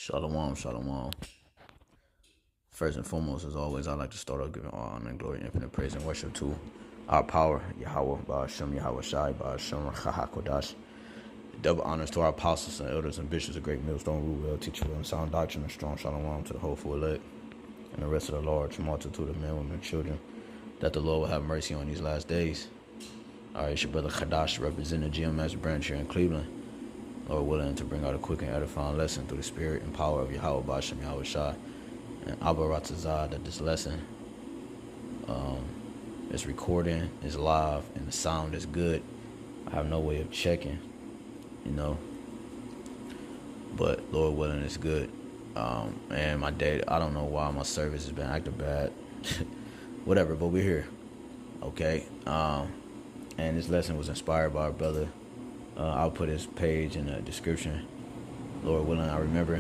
Shalom, shalom. First and foremost, as always, I'd like to start off giving all honor and glory, infinite praise and worship to our power, YAHAWAH, BAHASHAM, YAHAWASHI, BAHASHAM, HAQADASH. Double honors to our apostles and elders and bishops of great millstone, rule well, teach well, and sound doctrine, and strong shalom to the hopeful elect and the rest of the large multitude of men, women, and children, that the Lord will have mercy on these last days. All right, it's your brother HAQADASH, representing the GMS branch here in Cleveland. Lord willing, to bring out a quick and edifying lesson through the spirit and power of YAHWAH, BAHASHAM, YAHWASHI, and RAWCHAA, that this lesson is recording, is live, and the sound is good. I have no way of checking, but Lord willing, it's good. And my day, I don't know why my service has been acting bad. Whatever, but we're here. Okay. And this lesson was inspired by our brother. I'll put his page in the description. Lord willing, I remember,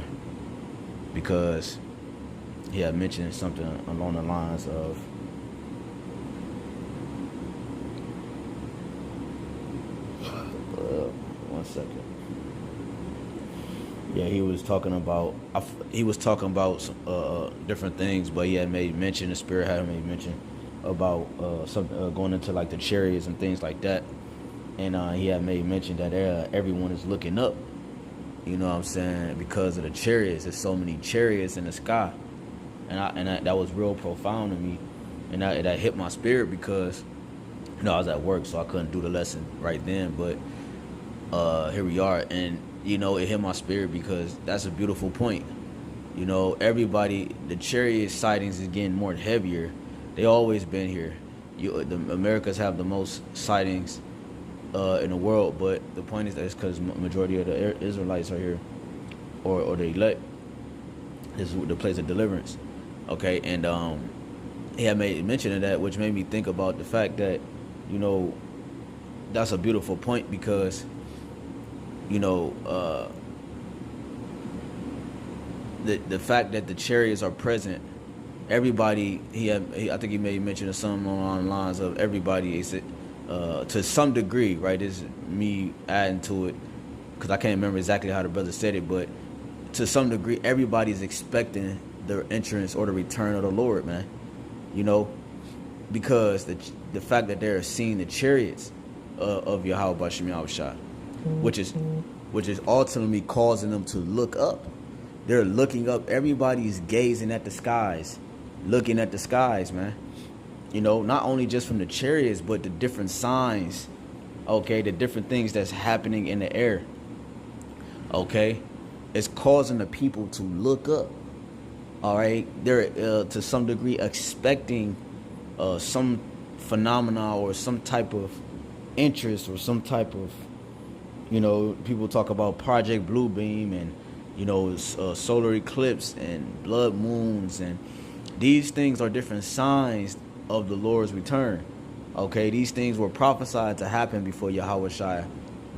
because he had mentioned something along the lines of one second. Yeah, he was talking about different things, but he had made mention, the spirit had made mention about something going into like the chariots and things like that. And he had made mention that everyone is looking up, you know what I'm saying, because of the chariots. There's so many chariots in the sky. And that was real profound to me. And that hit my spirit because, I was at work, so I couldn't do the lesson right then. But here we are. And, it hit my spirit because that's a beautiful point. Everybody, the chariot sightings is getting more heavier. They always been here. The Americas have the most sightings in the world, but the point is that it's because majority of the Israelites are here, or the elect. This is the place of deliverance. Okay, and he had made mention of that, which made me think about the fact that, that's a beautiful point because, the fact that the chariots are present, everybody, I think he made mention of something along the lines of everybody is to some degree, right? This is me adding to it because I can't remember exactly how the brother said it, but to some degree, everybody's expecting the entrance or the return of the Lord, man. Because the fact that they're seeing the chariots of Yahawah, BAHASHAM, YAHWASHI, which is ultimately causing them to look up. They're looking up. Everybody's gazing at the skies, looking at the skies, man. Not only just from the chariots, but the different signs, okay, the different things that's happening in the air, okay, it's causing the people to look up, all right. They're to some degree expecting some phenomena or some type of interest or some type of, people talk about Project Bluebeam and, solar eclipse and blood moons, and these things are different signs of the Lord's return. Okay, these things were prophesied to happen before Yahawashi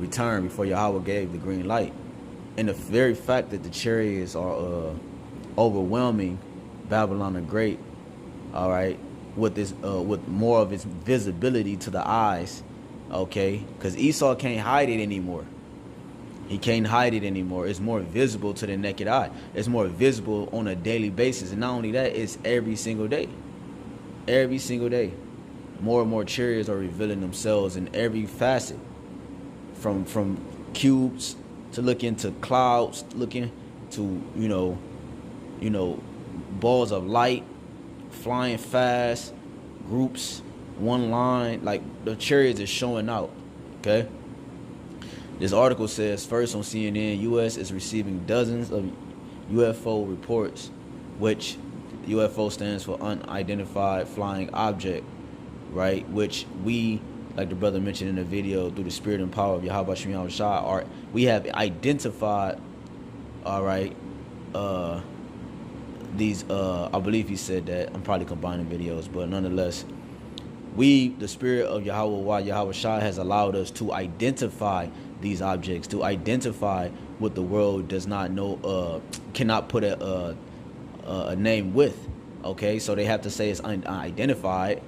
returned, before Yahweh gave the green light. And the very fact that the chariots are overwhelming Babylon the Great, all right, with this with more of its visibility to the eyes, okay, because Esau can't hide it anymore. He can't hide it anymore. It's more visible to the naked eye. It's more visible on a daily basis, and not only that, it's every single day. Every single day, more and more chariots are revealing themselves in every facet, from cubes to looking to clouds, looking to balls of light, flying fast, groups, one line. Like the chariots is showing out. Okay. This article says, first on CNN, U.S. is receiving dozens of UFO reports, which UFO stands for unidentified flying object, right? Which we, like the brother mentioned in the video, through the spirit and power of YAHWAH, BAHASHAM, YAHWASHI, we have identified, all right, these, I believe he said that, I'm probably combining videos, but nonetheless, the spirit of YAHWAH, YAHWASHI has allowed us to identify these objects, to identify what the world does not know, cannot put a name with. Okay, so they have to say it's unidentified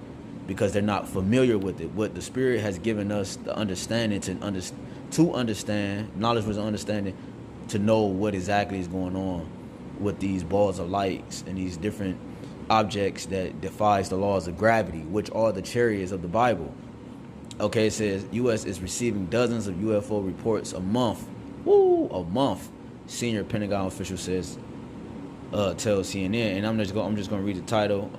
because they're not familiar with it. What the spirit has given us the understanding to understand, knowledge was understanding, to know what exactly is going on. with these balls of lights and these different objects that defies the laws of gravity, which are the chariots of the Bible. Okay, it says U.S. is receiving dozens of UFO reports a month. Woo, a month. Senior Pentagon official says, tells CNN, and I'm just gonna read the title.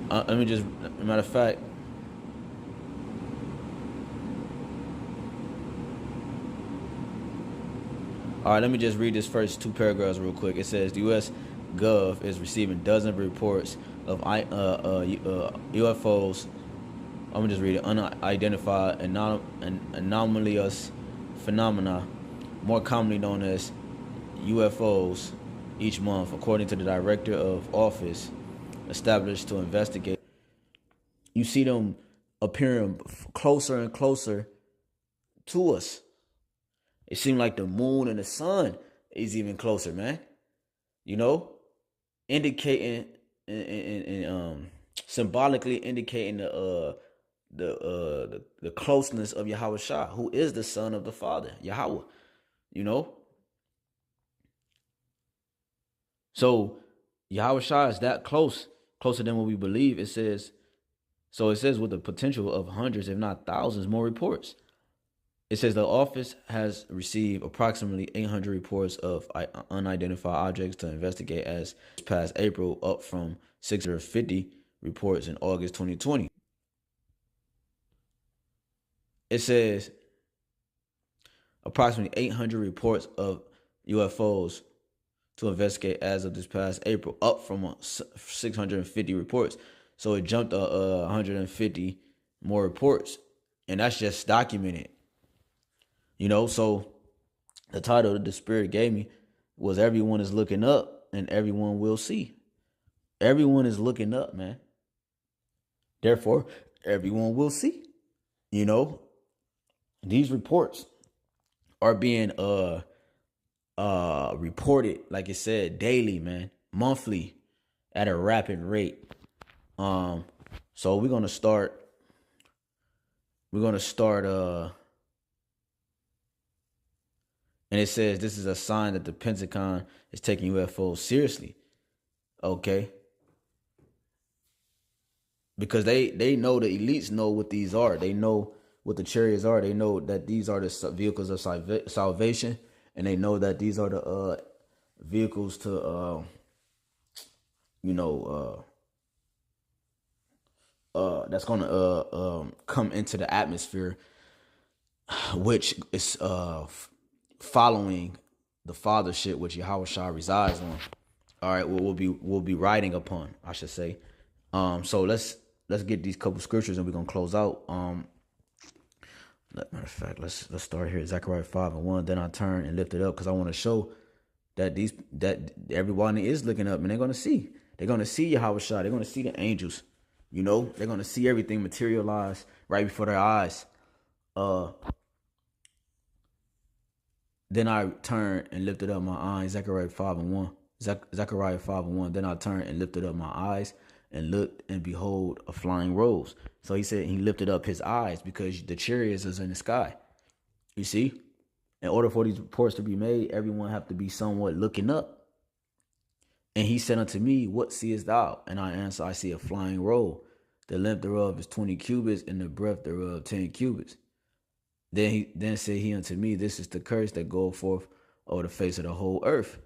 Let me just, matter of fact, all right, let me just read this first two paragraphs real quick. It says the U.S. Gov is receiving dozens of reports of UFOs. I'm gonna just read it. Unidentified anomalous phenomena, more commonly known as UFOs, each month, according to the director of office established to investigate. You see them appearing closer and closer to us. It seemed like the moon and the sun is even closer, man. You know, indicating and symbolically indicating the closeness of Yahawashi, who is the son of the Father, Yahawah. You know, so Yahawashi is that closer than what we believe. It says, with the potential of hundreds, if not thousands, more reports. It says the office has received approximately 800 reports of unidentified objects to investigate as past April, up from 650 reports in August 2020. It says approximately 800 reports of UFOs to investigate as of this past April, up from 650 reports. So it jumped 150 more reports, and that's just documented. You know, so the title that the Spirit gave me was "Everyone is looking up, and everyone will see." Everyone is looking up, man. Therefore, everyone will see. You know, these reports are being reported, like it said, daily, man, monthly, at a rapid rate. So we're gonna start. And it says this is a sign that the Pentagon is taking UFOs seriously. Okay. Because they know, the elites know what these are. They know what the chariots are. They know that these are the vehicles of salvation. And they know that these are the vehicles to, that's going to come into the atmosphere, which is following the fathership which Yahawashi resides on. All right, we'll be riding upon, I should say. So let's get these couple scriptures and we're gonna close out. Matter of fact, let's start here. Zechariah 5:1. Then I turn and lift it up because I want to show that everyone is looking up and they're gonna see. They're gonna see Yahawashi. They're gonna see the angels. You know, they're gonna see everything materialize right before their eyes. Then I turned and lifted up my eyes. Zechariah 5:1. Zechariah 5:1. Then I turned and lifted up my eyes and looked, and behold, a flying rose. So he said he lifted up his eyes because the chariots is in the sky. You see, in order for these reports to be made, everyone have to be somewhat looking up. And he said unto me, what seest thou? And I answered, I see a flying roll. The length thereof is 20 cubits, and the breadth thereof 10 cubits. Then said he unto me, this is the curse that goeth forth over the face of the whole earth.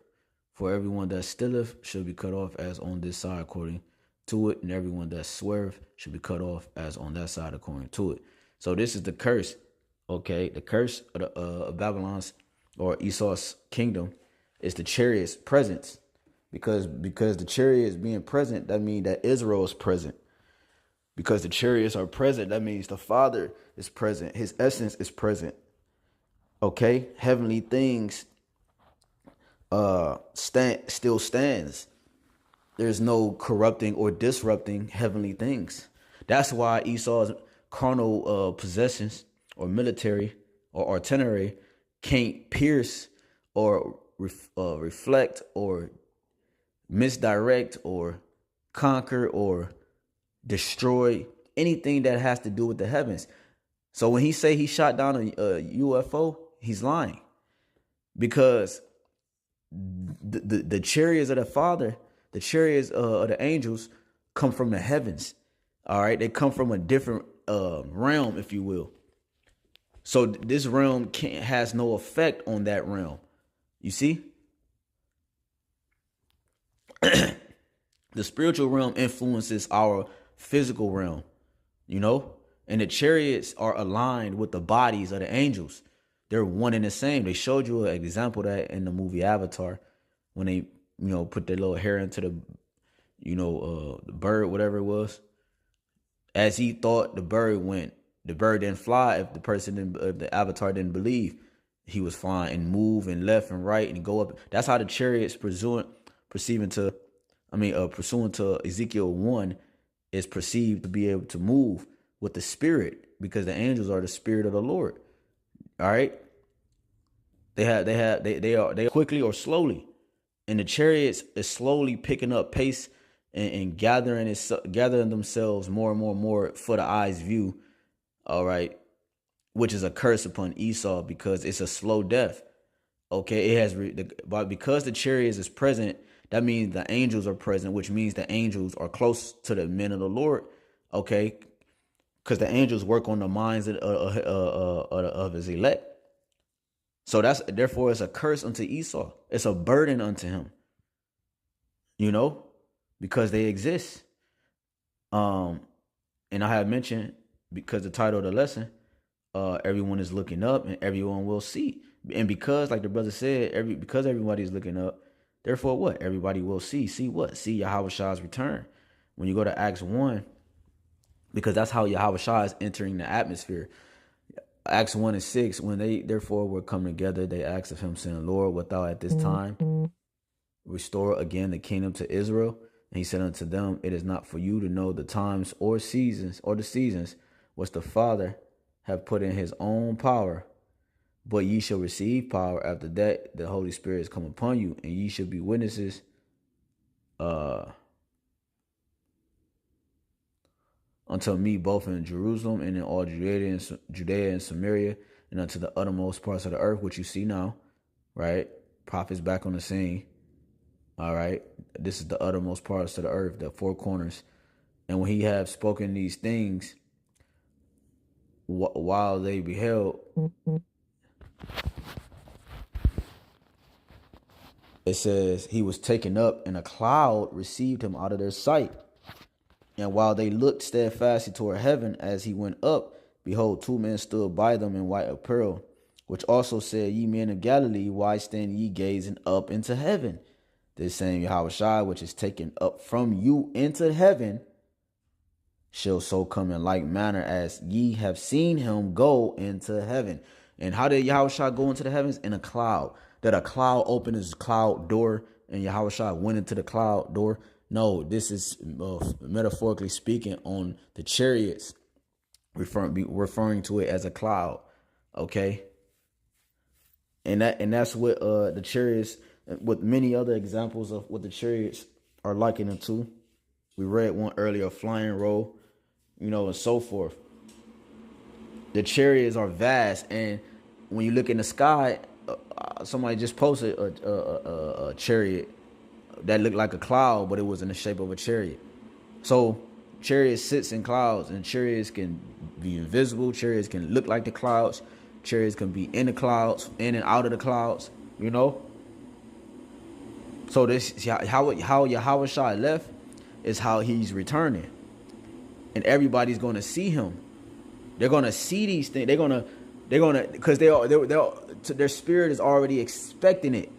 For everyone that stilleth shall be cut off as on this side according to it, and everyone that swerveth should be cut off as on that side according to it. So this is the curse, okay? The curse of Babylon's or Esau's kingdom is the chariot's presence. Because the chariots being present, that means that Israel is present. Because the chariots are present, that means the Father is present. His essence is present. Okay? Heavenly things still stands. There's no corrupting or disrupting heavenly things. That's why Esau's carnal possessions or military or artillery can't pierce or reflect or misdirect or conquer or destroy anything that has to do with the heavens. So when he say he shot down a UFO, he's lying, because the chariots of the Father, the chariots of the angels, come from the heavens. All right, they come from a different realm, if you will. So this realm has no effect on that realm. You see, the spiritual realm influences our physical realm, you know, and the chariots are aligned with the bodies of the angels. They're one and the same. They showed you an example of that in the movie Avatar, when they, put their little hair into the, the bird, whatever it was. As he thought the bird went, the bird didn't fly. If the avatar didn't believe, he was flying and move and left and right and go up. That's how the chariots pursuant to Ezekiel 1 is perceived to be able to move with the spirit, because the angels are the spirit of the Lord. All right. They are quickly or slowly, and the chariots is slowly picking up pace and gathering themselves more and more for the eye's view. All right, which is a curse upon Esau, because it's a slow death. Okay, but because the chariots is present, that means the angels are present, which means the angels are close to the men of the Lord. Okay, because the angels work on the minds of his elect. So therefore it's a curse unto Esau. It's a burden unto him, because they exist. And I have mentioned, because the title of the lesson, everyone is looking up and everyone will see. And because, like the brother said, because everybody's looking up, therefore what? Everybody will see. See what? See Yahawah's return. When you go to Acts 1, because that's how Yahawah is entering the atmosphere. Acts 1 and 6, when they therefore were come together, they asked of him, saying, Lord, wilt thou at this time restore again the kingdom to Israel? And he said unto them, it is not for you to know the times or the seasons which the Father have put in his own power, but ye shall receive power after that the Holy Spirit is come upon you, and ye shall be witnesses unto me both in Jerusalem and in all Judea and Samaria, and unto the uttermost parts of the earth, which you see now, right? Prophets back on the scene. All right. This is the uttermost parts of the earth, the four corners. And when he had spoken these things, while they beheld, it says he was taken up, and a cloud received him out of their sight. And while they looked steadfastly toward heaven as he went up, behold, two men stood by them in white apparel, which also said, ye men of Galilee, why stand ye gazing up into heaven? This same Yahawashi, which is taken up from you into heaven, shall so come in like manner as ye have seen him go into heaven. And how did Yahawashi go into the heavens? In a cloud. Did a cloud open his cloud door and Yahawashi went into the cloud door? No, this is metaphorically speaking on the chariots, referring to it as a cloud. Okay. And that's what the chariots, with many other examples of what the chariots are likened to. We read one earlier, a flying roll, and so forth. The chariots are vast, and when you look in the sky, somebody just posted a chariot that looked like a cloud, but it was in the shape of a chariot. So chariots sits in clouds, and chariots can be invisible. Chariots can look like the clouds. Chariots can be in the clouds, in and out of the clouds, So this how Yahawashi left is how he's returning. And everybody's going to see him. They're going to see these things. They're going to, because their spirit is already expecting it.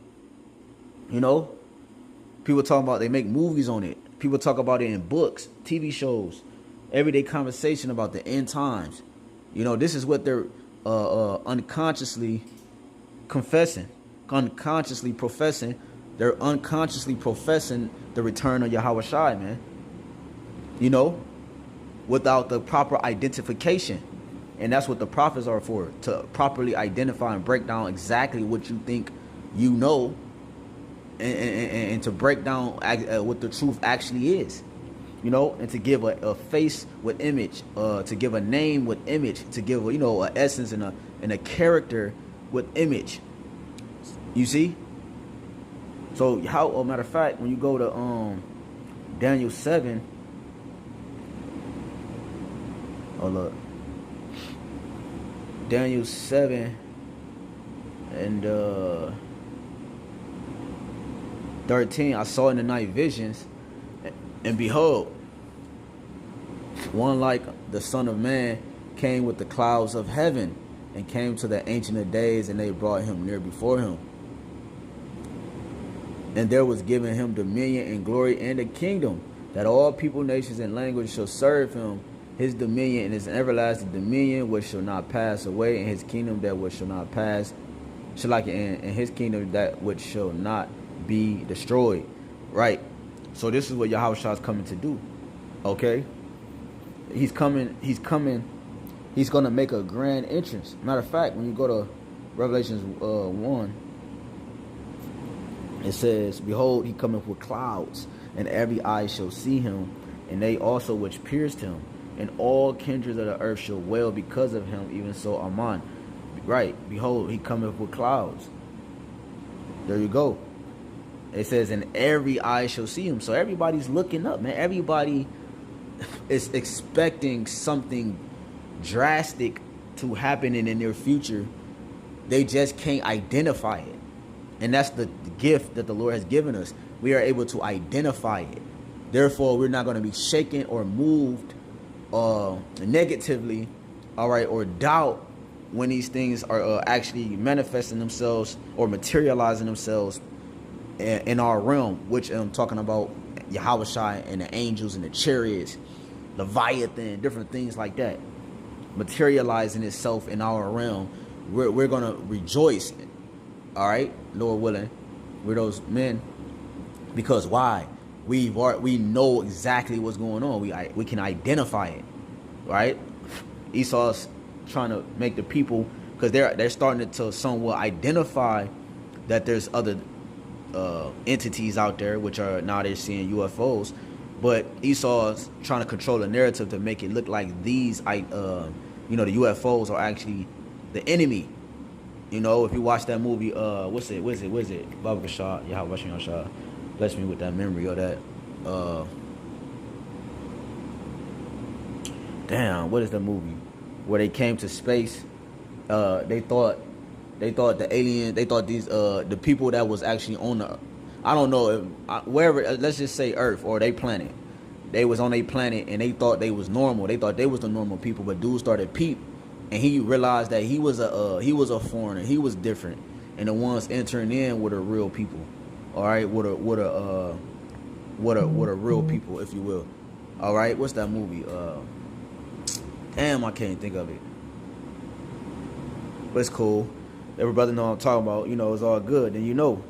People talking about, they make movies on it. People talk about it in books, TV shows, everyday conversation about the end times. This is what they're unconsciously confessing, unconsciously professing. They're unconsciously professing the return of Yahawashi, man. Without the proper identification. And that's what the prophets are for, to properly identify and break down exactly what you think and to break down what the truth actually is. you know, and to give a face with image, to give a name with image, to give, you know, an essence and a character with image. You see? So how, matter of fact, when you go to Daniel 7, oh look, Daniel 7 and 13, I saw in the night visions, and behold, one like the Son of Man came with the clouds of heaven, and came to the Ancient of Days, and they brought him near before him. And there was given him dominion and glory and a kingdom, that all people, nations, and languages shall serve him. His dominion and his everlasting dominion, which shall not pass away, and his kingdom that which shall not pass, and his kingdom that which shall not be destroyed. Right. So this is what Yahawashi is coming to do. Okay. He's coming. He's going to make a grand entrance. Matter of fact, when you go to Revelations 1, it says, behold, he cometh with clouds, and every eye shall see him, and they also which pierced him, and all kindreds of the earth shall wail because of him, even so, Amen. Right, behold, he cometh with clouds. There you go. It says, and every eye shall see him. So everybody's looking up, man. Everybody is expecting something drastic to happen in the near future. They just can't identify it. And that's the gift that the Lord has given us. We are able to identify it. Therefore, we're not going to be shaken or moved negatively, all right, or doubt when these things are actually manifesting themselves or materializing themselves in our realm, which I'm talking about Yahawashi and the angels and the chariots, Leviathan, different things like that, materializing itself in our realm. We're going to rejoice, all right, Lord willing, we're those men, because why? We know exactly what's going on. We can identify it, right? Esau's trying to make the people, because they're starting to somewhat identify that there's other entities out there, which are now they're seeing UFOs, but Esau's trying to control the narrative to make it look like these, the UFOs are actually the enemy. You know, if you watch that movie, what's it? BAHASHAM, YAHAWASHI, bless me with that memory of that. Damn, what is the movie where they came to space? They thought the alien, they thought these the people that was actually on the, I don't know, wherever, let's just say Earth or they planet. They was on a planet and they thought they was normal. They thought they was the normal people, but dude started peep, and he realized that he was a foreigner. He was different, and the ones entering in were the real people. All right, what a real people, if you will. All right, what's that movie? Damn, I can't think of it. But it's cool. Every brother know what I'm talking about. You know, it's all good. And you know.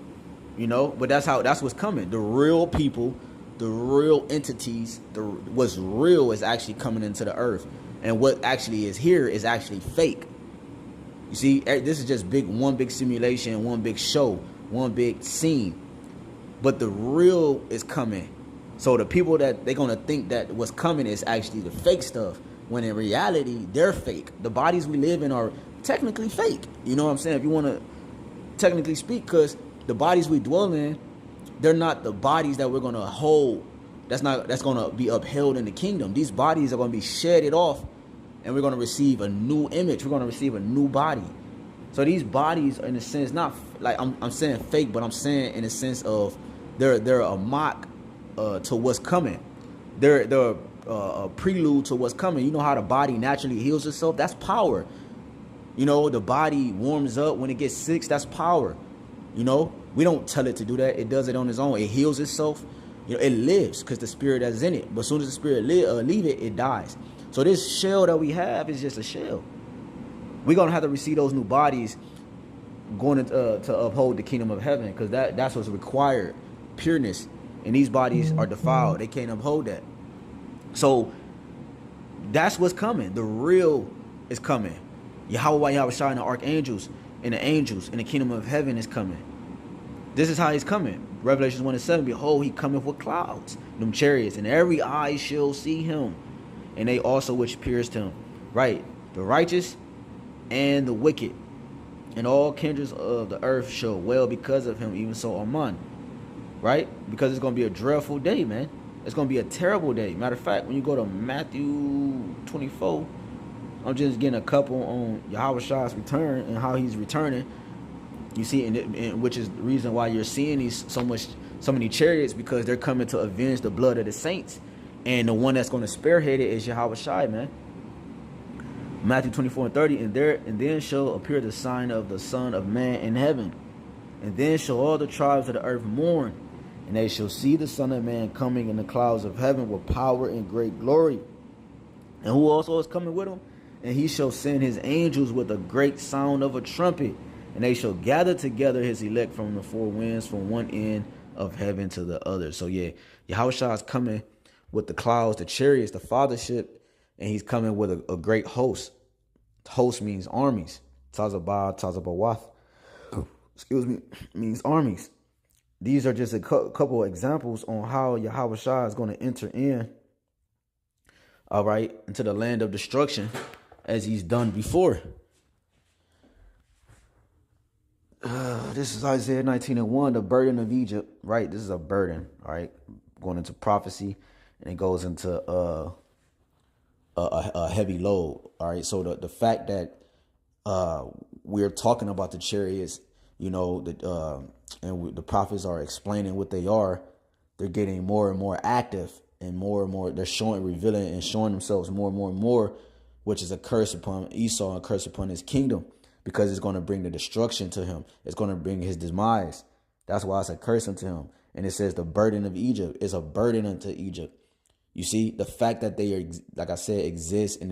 But that's what's coming. The real people, the real entities, what's real is actually coming into the earth. And what actually is here is actually fake. You see, this is just one big simulation, one big show, one big scene. But the real is coming. So the people that they're going to think that what's coming is actually the fake stuff, when in reality, they're fake. The bodies we live in are technically fake. You know what I'm saying? If you want to technically speak, because the bodies we dwell in, they're not the bodies that we're going to hold. That's going to be upheld in the kingdom. These bodies are going to be shedded off, and we're going to receive a new image. We're going to receive a new body. So these bodies are, in a sense, not like I'm saying fake, but I'm saying in a sense of they're a mock to what's coming. They're a prelude to what's coming. You know how the body naturally heals itself? That's power. You know, the body warms up when it gets sick. That's power. You know, we don't tell it to do that. It does it on its own. It heals itself. You know, it lives because the spirit that's in it. But as soon as the spirit leave it, it dies. So this shell that we have is just a shell. We're going to have to receive those new bodies going to uphold the kingdom of heaven, because that's what's required. Pureness. And these bodies are defiled. They can't uphold that. So that's what's coming. The real is coming. Yahawah, Yahawashi, and the archangels and the angels in the kingdom of heaven is coming. This is how he's coming. Revelation 1:7, behold, he cometh with clouds, them chariots, and every eye shall see him, and they also which pierced him. Right, the righteous and the wicked, and all kindreds of the earth shall wail because of him, even so Amen. Right? Because it's going to be a dreadful day, man. It's going to be a terrible day. Matter of fact, when you go to Matthew 24, I'm just getting a couple on Yahawah's return and how he's returning. You see, and which is the reason why you're seeing these so many chariots, because they're coming to avenge the blood of the saints, and the one that's going to spearhead it is Yahawah, man. Matthew 24:30, and then shall appear the sign of the Son of Man in heaven, and then shall all the tribes of the earth mourn, and they shall see the Son of Man coming in the clouds of heaven with power and great glory. And who also is coming with him? And he shall send his angels with a great sound of a trumpet, and they shall gather together his elect from the four winds, from one end of heaven to the other. So yeah, Yahushua is coming with the clouds, the chariots, the fathership, and he's coming with a great host. Host means armies. Tazabawath, excuse me, means armies. These are just a couple of examples on how Yahushua is going to enter in, all right, into the land of destruction as he's done before. This is Isaiah 19:1, the burden of Egypt, right? This is a burden, all right, going into prophecy, and it goes into a heavy load, all right? So the fact that we're talking about the chariots, you know, the prophets are explaining what they are, they're getting more and more active, and more, they're revealing and showing themselves more and more, which is a curse upon Esau, a curse upon his kingdom, because it's going to bring the destruction to him. It's going to bring his demise. That's why it's a curse unto him. And it says the burden of Egypt is a burden unto Egypt. You see, the fact that they are, like I said, exist, and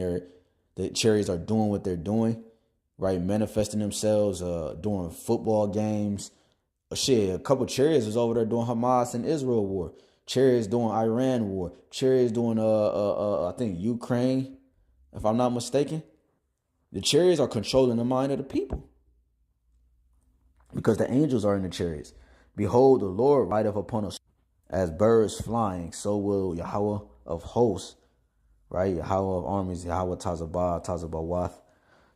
the chariots are doing what they're doing, right? Manifesting themselves, doing football games. Shit, a couple chariots was over there doing Hamas and Israel war. Chariots doing Iran war. Chariots doing, I think, Ukraine, if I'm not mistaken. The chariots are controlling the mind of the people, because the angels are in the chariots. Behold, the Lord rideth upon us as birds flying, so will Yahweh of hosts, right? Yahweh of armies, Yahweh Tazabawath,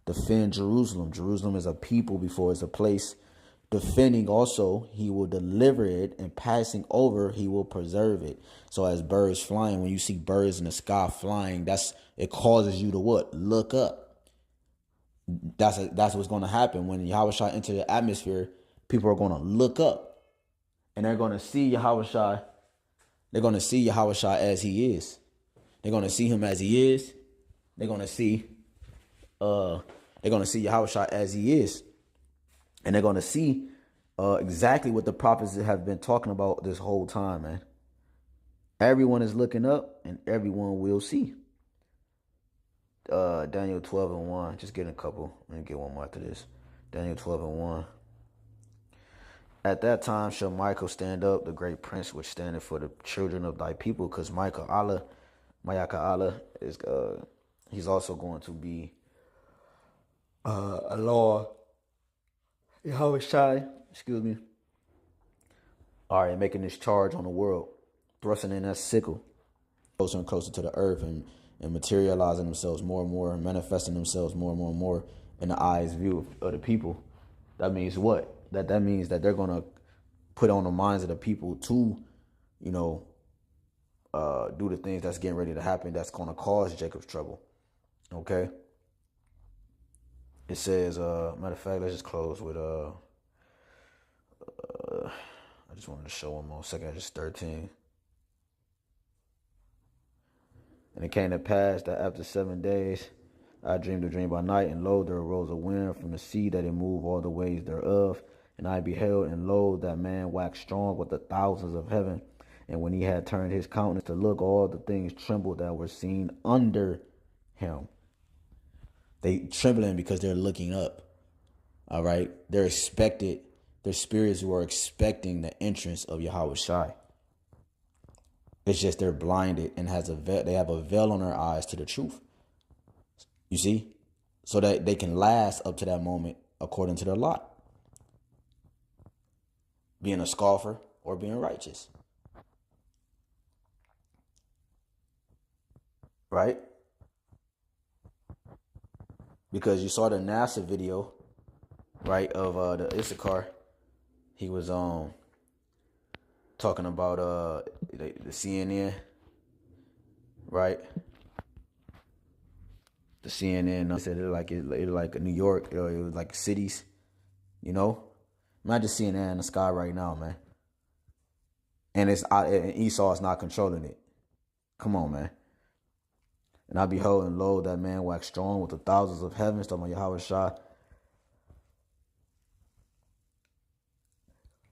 defend Jerusalem. Jerusalem is a people before it's a place. Defending also, he will deliver it, and passing over, he will preserve it. So as birds flying, when you see birds in the sky flying, it causes you to what? Look up. That's what's going to happen when Yahushua enter the atmosphere. People are going to look up, and they're going to see Yahushua. They're going to see Yahushua as he is. They're going to see him as he is. They're going to see Yahushua as he is, and they're going to see exactly what the prophets have been talking about this whole time, man. Everyone is looking up, and everyone will see. Daniel 12:1. Just getting a couple. Let me get one more after this. Daniel 12:1. At that time shall Michael stand up, the great prince, which standeth for the children of thy people, because Mayaka Allah is he's also going to be a law. Yahushua, excuse me. All right, making this charge on the world, thrusting in that sickle, closer and closer to the earth, and materializing themselves more and more, and manifesting themselves more and more in the eyes view of the people. That means what? That means that they're going to put on the minds of the people to, you know, do the things that's getting ready to happen, that's going to cause Jacob's trouble. Okay? It says, matter of fact, let's just close with, I just wanted to show one more second, just 13. And it came to pass that after 7 days, I dreamed a dream by night, and lo, there arose a wind from the sea that it moved all the ways thereof. And I beheld, and lo, that man waxed strong with the thousands of heaven. And when he had turned his countenance to look, all the things trembled that were seen under him. They trembling because they're looking up. All right, they're expected. Their spirits were expecting the entrance of Yahawashi. It's just they're blinded and they have a veil on their eyes to the truth. You see? So that they can last up to that moment according to their lot. being a scoffer or being righteous. Right? Because you saw the NASA video, right, of the Issachar. He was talking about the CNN, right? The CNN said it like New York, it was like cities, you know. Imagine CNN in the sky right now, man. And and Esau is not controlling it. Come on, man. And I behold, and lo, that man waxed strong with the thousands of heavens, talking about YAHWASHI.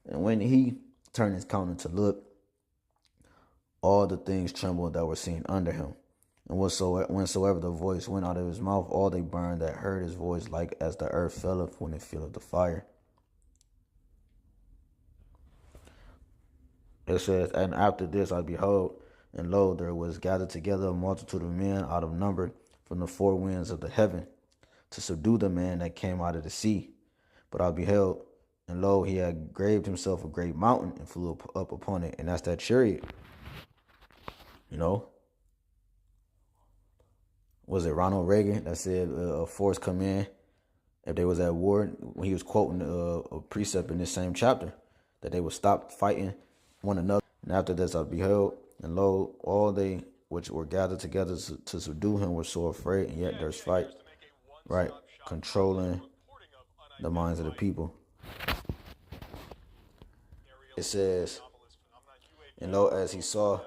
And when he turned his countenance to look, all the things trembled that were seen under him. And whensoever the voice went out of his mouth, all they burned that heard his voice, like as the earth felleth when it filleth the fire. It says, and after this I behold, and lo, there was gathered together a multitude of men out of number from the four winds of the heaven, to subdue the man that came out of the sea. But I beheld, and lo, he had graved himself a great mountain and flew up upon it. And that's that chariot. You know? Was it Ronald Reagan that said a force come in if they was at war? When he was quoting a precept in this same chapter, that they would stop fighting one another. And after this I beheld, and lo, all they which were gathered together to subdue him were so afraid, and yet there's fight, right, controlling the minds of the people. It says, and lo, as he saw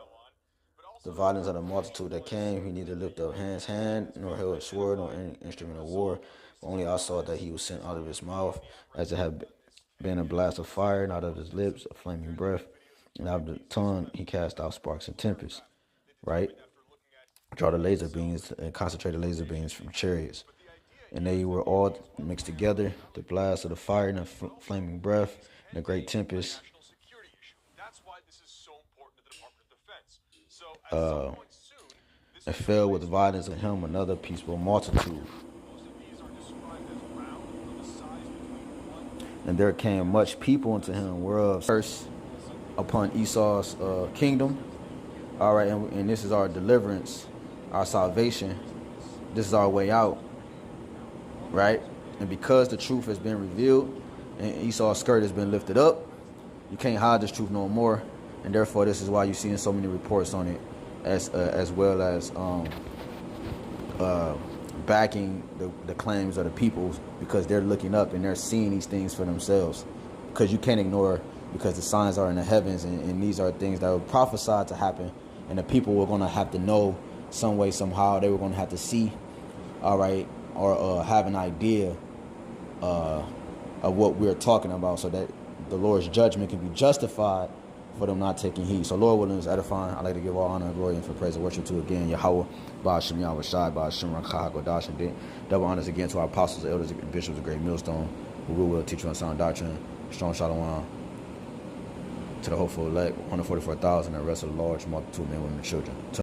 the violence of the multitude that came, he neither lifted up his hand, nor held a sword, nor any instrument of war. But only I saw that he was sent out of his mouth, as it had been a blast of fire, and out of his lips a flaming breath, and out of the tongue he cast out sparks and tempests. Right? Draw the laser beams and concentrated laser beams from chariots. And they were all mixed together, the blast of the fire and the flaming breath and the great tempest. And fell with violence on him another peaceful multitude. And there came much people unto him, whereof first upon Esau's kingdom. All right, and this is our deliverance, our salvation. This is our way out, right? And because the truth has been revealed and Esau's skirt has been lifted up, you can't hide this truth no more. And therefore, this is why you're seeing so many reports on it, as well as backing the claims of the people, because they're looking up and they're seeing these things for themselves. Because you can't ignore, because the signs are in the heavens, and these are things that were prophesied to happen, and the people were going to have to know some way, somehow. They were going to have to see, all right, or have an idea of what we're talking about, so that the Lord's judgment can be justified for them not taking heed. So Lord willing is edifying. I'd like to give all honor and glory and for praise and worship to again Yahawah, BAHASHAM, YAHAWASHI, BAHASHAM, RAWCHAA, HAQADASH, and then double honors again to our apostles, elders, and bishops of Great Millstone, who will teach you on sound doctrine, strong shalom, to the hopeful elect, 144,000, and the rest of the large multitude, men, women, and children.